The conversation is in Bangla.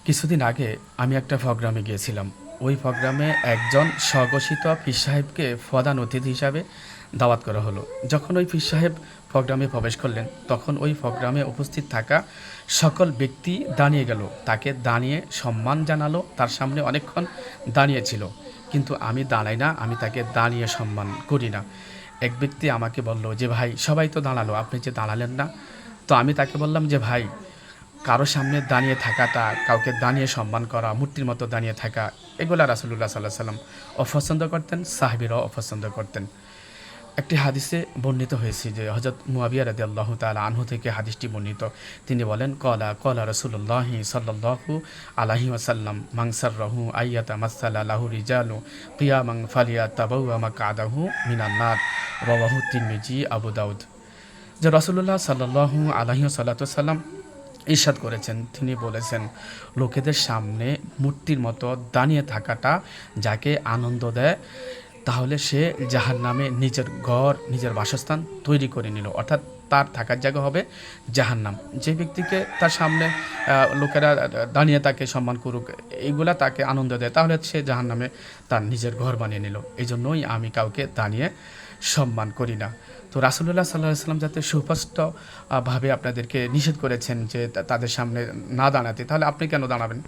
কিছুদিন আগে আমি একটা প্রোগ্রামে গিয়েছিলাম। ওই প্রোগ্রামে একজন স্বঘোষিত পীর সাহেবকে প্রধান অতিথি হিসাবে দাওয়াত করা হলো। যখন ওই পীর সাহেব প্রোগ্রামে প্রবেশ করলেন, তখন ওই প্রোগ্রামে উপস্থিত থাকা সকল ব্যক্তি দাঁড়িয়ে গেল। তাকে দাঁড়িয়ে সম্মান জানালো, তার সামনে অনেকক্ষণ দাঁড়িয়েছিল। কিন্তু আমি দাঁড়াই না, আমি তাকে দাঁড়িয়ে সম্মান করি না। এক ব্যক্তি আমাকে বলল যে, "ভাই, সবাই তো দাঁড়ালো, আপনি যে দাঁড়ালেন না?" তো আমি তাকে বললাম যে, "ভাই, কারো সামনে দাঁড়িয়ে থাকাটা, কাউকে দাঁড়িয়ে সম্মান করা, মূর্তির মতো দাঁড়িয়ে থাকা, এগুলা রাসূলুল্লাহ সাল্লাল্লাহু আলাইহি ওয়াসাল্লাম অপছন্দ করতেন, সাহাবীরাও অপছন্দ করতেন। একটি হাদিসে বর্ণিত হয়েছে যে হযরত মুয়াবিয়া রাদিয়াল্লাহু তাআলা আনহু থেকে হাদিসটি বর্ণিত। তিনি বলেন, ক্বালা রাসূলুল্লাহি সাল্লাল্লাহু আলাইহি ওয়াসাল্লাম মান সাররাহু আইয়াতামাসসালা লাহু রিজালু কিয়ামান ফালিয়াতাবাওয়া মাকআদাহু মিনান নার। রাওয়াহু তিরমিজি, আবু দাউদ। যে রাসূলুল্লাহ সাল্লাল্লাহু আলাইহি ওয়াসাল্লাম ইরশাদ করেছেন, তিনি বলেছেন, লোকেদের সামনে মূর্তির মতো দাঁড়িয়ে থাকাটা যাকে আনন্দ দেয়, তাহলে সে জাহান্নামে নিজের ঘর, নিজের বাসস্থান তৈরি করে নিল। অর্থাৎ তার থাকার জায়গা হবে জাহান্নাম। যে ব্যক্তিকে তার সামনে লোকেরা দাঁড়িয়ে তাকে সম্মান করুক, এইগুলা তাকে আনন্দ দেয়, তাহলে সে জাহান্নামে তার নিজের ঘর বানিয়ে নিল। এই জন্যই আমি কাউকে দাঁড়িয়ে সম্মান করি না। তো রাসূলুল্লাহ সাল্লাল্লাহু আলাইহি ওয়াসাল্লাম যাতে সুস্পষ্ট ভাবে আপনাদেরকে নিষেধ করেছেন যে তাদের সামনে না দাঁড়াতে, তাহলে আপনি কেন দাঁড়াবেন?